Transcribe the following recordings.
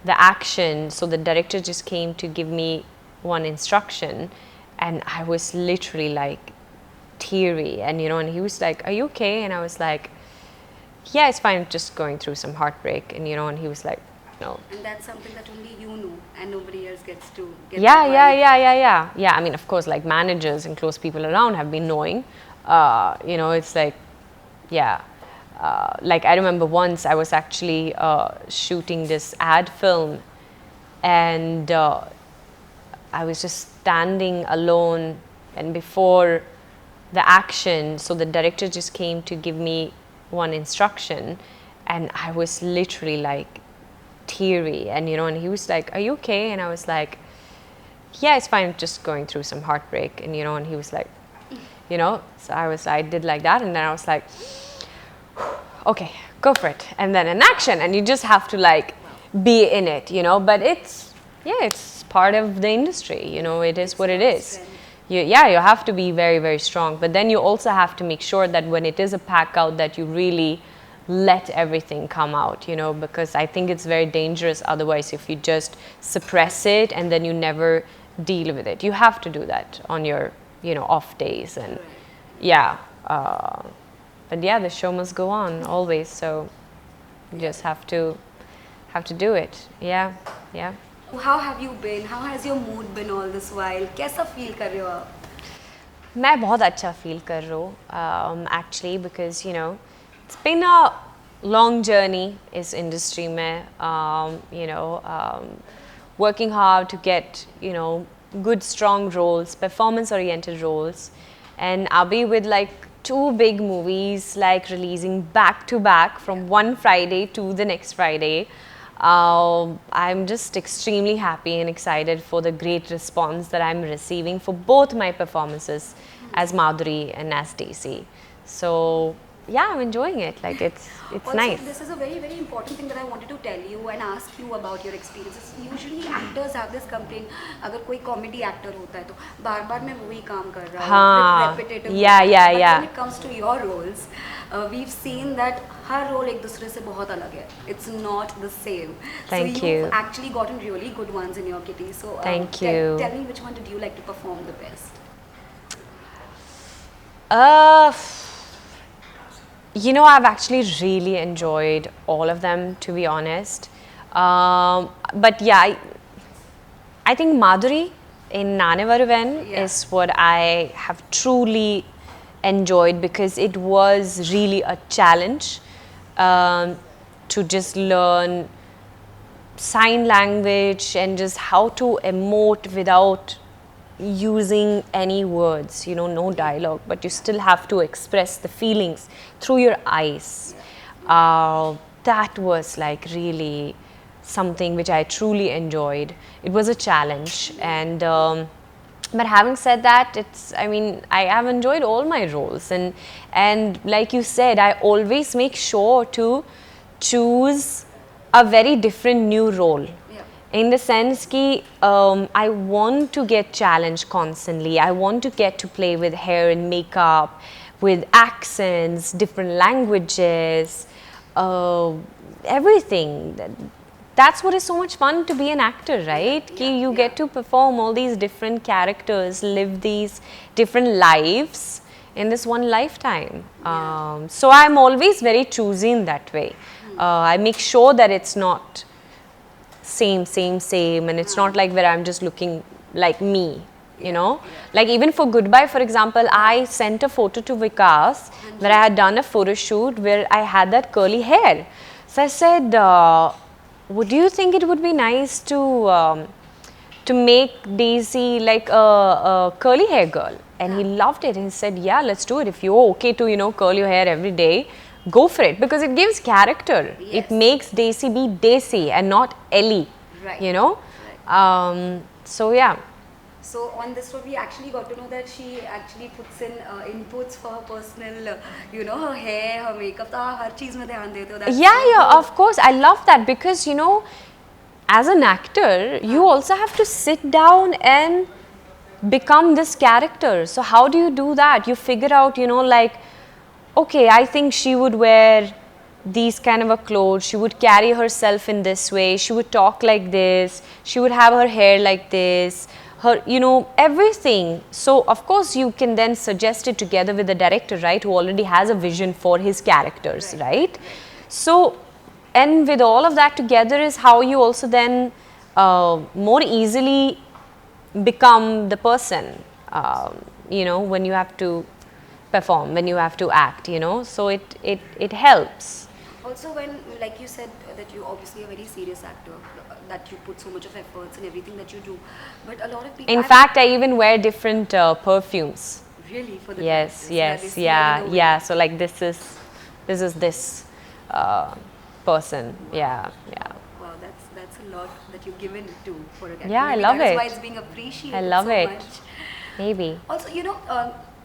the action. So the director just came to give me one instruction, and I was literally like teary, and and he was like, "Are you okay?" And I was like, "Yeah, it's fine, just going through some heartbreak." And he was like, "No." And that's something that only you know, and nobody else gets to get. Yeah. I mean, of course, like managers and close people around have been knowing. It's like, yeah. Like I remember once I was actually shooting this ad film, and I was just standing alone, and before the action, so the director just came to give me one instruction, and I was literally like teary, and he was like, "Are you okay?" And I was like, "Yeah, it's fine, just going through some heartbreak." And he was like, so I did like that, and then I was like, "Okay, go for it." And then an action, and you just have to like be in it, but it's part of the industry, it is what it is. You have to be very, very strong, but then you also have to make sure that when it is a pack out, that you really let everything come out, because I think it's very dangerous otherwise if you just suppress it and then you never deal with it. You have to do that on your off days, and but yeah, the show must go on always, so you just have to do it. Yeah. How have you been? How has your mood been all this while? कैसा feel कर रहे हो आप? मैं बहुत अच्छा feel कर रहा हूँ actually, because it's been a long journey इस industry में, working hard to get good strong roles, performance oriented roles, and I'll be with like 2 big movies like releasing back to back from one Friday to the next Friday. I'm just extremely happy and excited for the great response that I'm receiving for both my performances as Madhuri and as Daisy. So yeah, I'm enjoying it. Like it's also, nice. This is a very, very important thing that I wanted to tell you and ask you about your experiences. Usually actors have this complaint, अगर कोई comedy actor होता है तो बार-बार मैं वही काम कर रहा हूँ, repetitive. Yeah. But when it comes to your roles, we've seen that her role एक दूसरे से बहुत अलग है. It's not the same. Thank so you. You've actually gotten really good ones in your kitty. So thank you. Tell me, which one did you like to perform the best? I've actually really enjoyed all of them, to be honest. But yeah, I think Madhuri in Nanevaruven is what I have truly enjoyed, because it was really a challenge to just learn sign language and just how to emote without using any words, no dialogue, but you still have to express the feelings through your eyes. That was like really something which I truly enjoyed. It was a challenge, and but having said that, I have enjoyed all my roles, and like you said, I always make sure to choose a very different new role. In the sense that I want to get challenged constantly. I want to get to play with hair and makeup, with accents, different languages, everything. That's what is so much fun to be an actor, right? You get to perform all these different characters, live these different lives in this one lifetime. So I'm always very choosy in that way. I make sure that it's not same, and it's not like where I'm just looking like me, Like even for Goodbye, for example, I sent a photo to Vikas where I had done a photo shoot where I had that curly hair. So I said, would you think it would be nice to make Daisy like a curly hair girl? And he loved it. He said, yeah, let's do it. If you're okay to, curl your hair every day, go for it, because it gives character. It makes Daisy be Daisy and not Elli, so yeah. So on this one, we actually got to know that she actually puts in inputs for her personal, her hair, her makeup. तो हर चीज़ में ध्यान देते हो. Yeah, of course. I love that, because as an actor, you also have to sit down and become this character. So how do you do that? You figure out, like, okay, I think she would wear these kind of a clothes, she would carry herself in this way, she would talk like this, she would have her hair like this, her, you know, everything. So of course you can then suggest it together with the director, right, who already has a vision for his characters, right? So, and with all of that together is how you also then more easily become the person, you know, when you have to perform, when you have to act, you know, so it helps. Also, when, like you said, that you're obviously a very serious actor, that you put so much of efforts in everything that you do, but a lot of people... In fact, I even wear different perfumes. Really? For the Yes, characters? yes, They yeah, smell in a way. yeah. So like this is this person. Yeah, yeah. Wow, that's a lot that you've given to for a character. Yeah, I Maybe love that is it. why it's being appreciated I love so it. much. Maybe. Also, you know,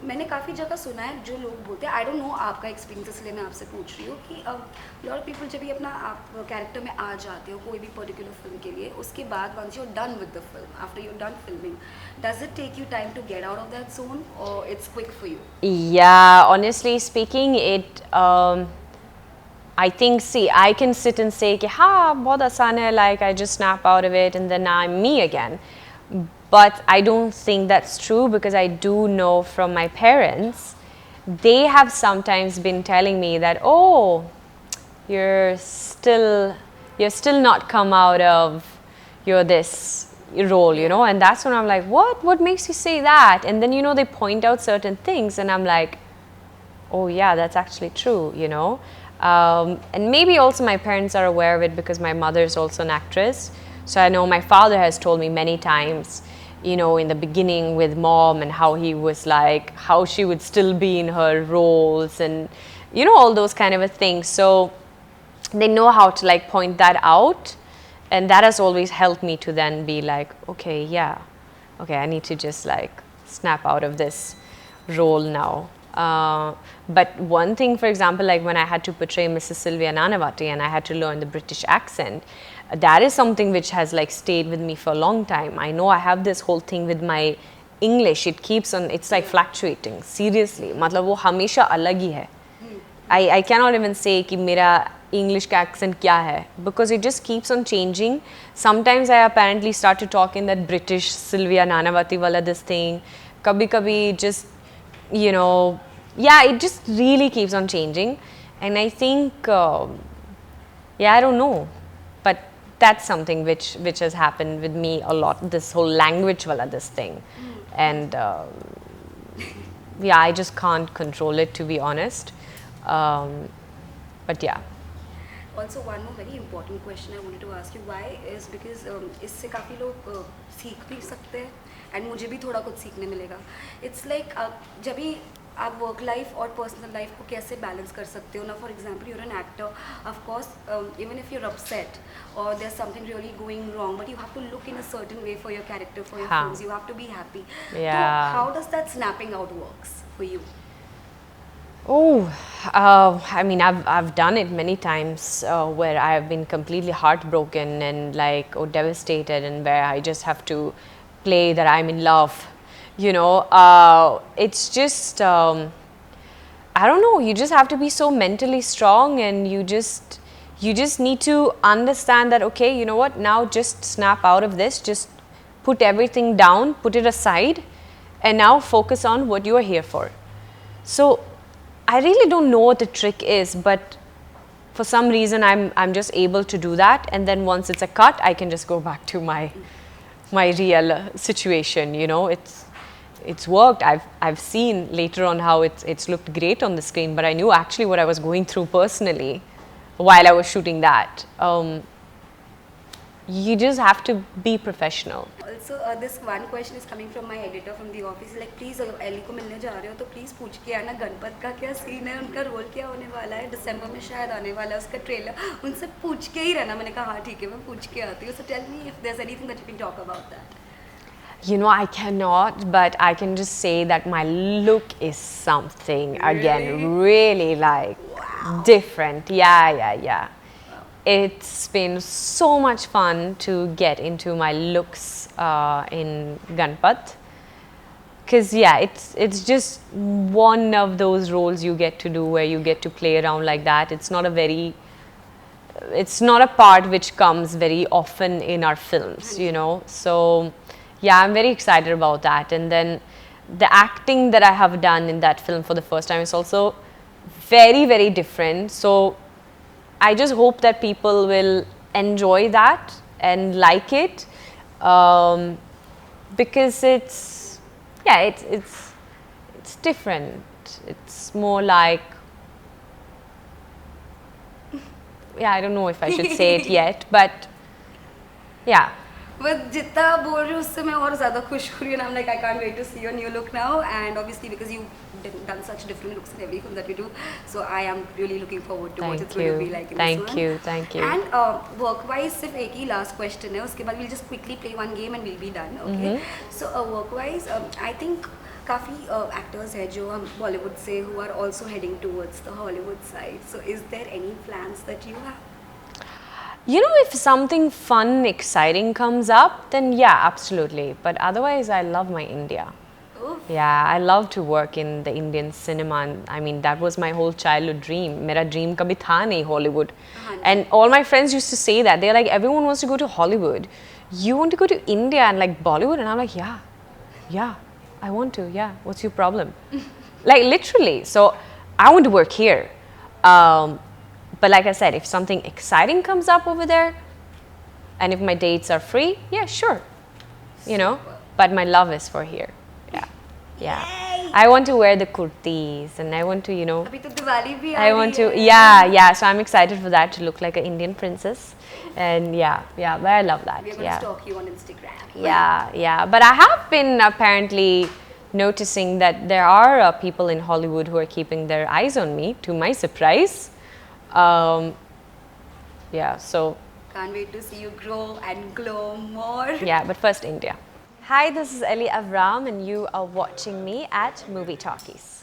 मैंने काफ़ी जगह सुना है जो लोग बोलते हैं, I don't know आपका एक्सपीरियंस, इसलिए मैं आपसे पूछ रही हूँ कि लॉट ऑफ पीपल जब भी अपना आप कैरेक्टर में आ जाते हो कोई भी पर्टिकुलर फिल्म के लिए, उसके बाद once you are done with the film, after you are done filming, does it take you time to get out of that zone और it's quick for you? Yeah, honestly speaking, it. I think, see, I can sit and say, कि हाँ बहुत आसान है, like I just snap out of it and then I'm me again. But I don't think that's true, because I do know from my parents, they have sometimes been telling me that, oh, you're still not come out of your this role, you know, and that's when I'm like, what makes you say that? And then, you know, they point out certain things and I'm like, oh yeah, that's actually true, you know. And maybe also my parents are aware of it because my mother is also an actress. So I know my father has told me many times, you know, in the beginning with mom, and how he was like, how she would still be in her roles and, you know, all those kind of a things. So they know how to like point that out, and that has always helped me to then be like, okay, yeah, okay, I need to just like snap out of this role now. But one thing, for example, like when I had to portray Mrs. Sylvia Nanavati and I had to learn the British accent, that is something which has like stayed with me for a long time. I know I have this whole thing with my English, it keeps on, it's like fluctuating, seriously. मतलब वो हमेशा अलग ही है. I cannot even say कि मेरा English का accent क्या है, because it just keeps on changing. Sometimes I apparently start to talk in that British Sylvia Nanavati wala this thing. कभी just, you know, yeah, it just really keeps on changing. And I think, yeah, I don't know, but that's something which has happened with me a lot, this whole language wala this thing. And yeah, I just can't control it, to be honest. But yeah. Also, one more very important question I wanted to ask you, why is because इससे काफ़ी लोग सीख भी सकते हैं, and मुझे भी थोड़ा कुछ सीखने मिलेगा. It's like जब भी आप वर्क लाइफ और पर्सनल लाइफ को कैसे बैलेंस कर सकते हो ना. For example, you're an actor, of course even if you're upset और there something really going wrong, but you have to look in a certain way for your character, for your films, you have to be happy. तो how does that snapping out works for you? Oh, I mean, I've done it many times where I've been completely heartbroken and like devastated, and where I just have to play that I'm in love. You know, it's just, I don't know, you just have to be so mentally strong, and you just need to understand that, okay, you know what, now just snap out of this, just put everything down, put it aside, and now focus on what you are here for. So I really don't know what the trick is, but for some reason I'm just able to do that, and then once it's a cut, I can just go back to my real situation, you know. It's worked. I've seen later on how it's looked great on the screen, but I knew actually what I was going through personally while I was shooting that. You just have to be professional. Also, this one question is coming from my editor from the office. Like, please, Ellie को मिलने जा रहे हो तो please पूछ के आना गणपत का क्या सीन है, उनका रोल क्या होने वाला है, दिसंबर में शायद आने वाला है उसका ट्रेलर, उनसे पूछ के ही रहना. मैंने कहा हाँ ठीक है, मैं पूछ के आती हूँ. So tell me if there's anything that you can talk about that. You know, I cannot, but I can just say that my look is something, again, really like different. Yeah. It's been so much fun to get into my looks in Ganpat, because yeah, it's just one of those roles you get to do where you get to play around like that. It's not a part which comes very often in our films, you know. So yeah, I'm very excited about that. And then the acting that I have done in that film for the first time is also very, very different. So I just hope that people will enjoy that and like it, because it's different. It's more like, yeah, I don't know if I should say it yet, but yeah. But जितना आप बोल रहे हो उससे मैं और ज़्यादा खुश हो रही हूँ. I'm like, I can't wait to see your new look now, and obviously because you've done such different looks in every film that you do, so I am really looking forward to what it's going to be like in this one. Thank you. And work-wise, सिर्फ एक ही last question है. उसके बाद we'll just quickly play one game and we'll be done. Okay. So work-wise, I think काफ़ी actors हैं जो हम Bollywood से who are also heading towards the Hollywood side. So is there any plans that you have? You know, if something fun, exciting comes up, then yeah, absolutely. But otherwise, I love my India. Oof. Yeah, I love to work in the Indian cinema. And I mean, that was my whole childhood dream. Mera dream kabhi tha nahi Hollywood. And all my friends used to say that. They're like, everyone wants to go to Hollywood. You want to go to India and like Bollywood? And I'm like, yeah, I want to. Yeah, what's your problem? Like literally. So I want to work here. But like I said, if something exciting comes up over there, and if my dates are free, yeah, sure, you know. But my love is for here. Yeah. Yay! I want to wear the kurtis, and I want to, you know. अभी तो दिवाली भी आ I रही want to, है. yeah. So I'm excited for that, to look like an Indian princess, and yeah. But I love that. We're going to stalk you on Instagram. Yeah. But I have been apparently noticing that there are people in Hollywood who are keeping their eyes on me, to my surprise. Yeah, so Can't wait to see you grow and glow more. yeah, but first India. Hi, this is Elli AvrRam and you are watching me at Movie Talkies.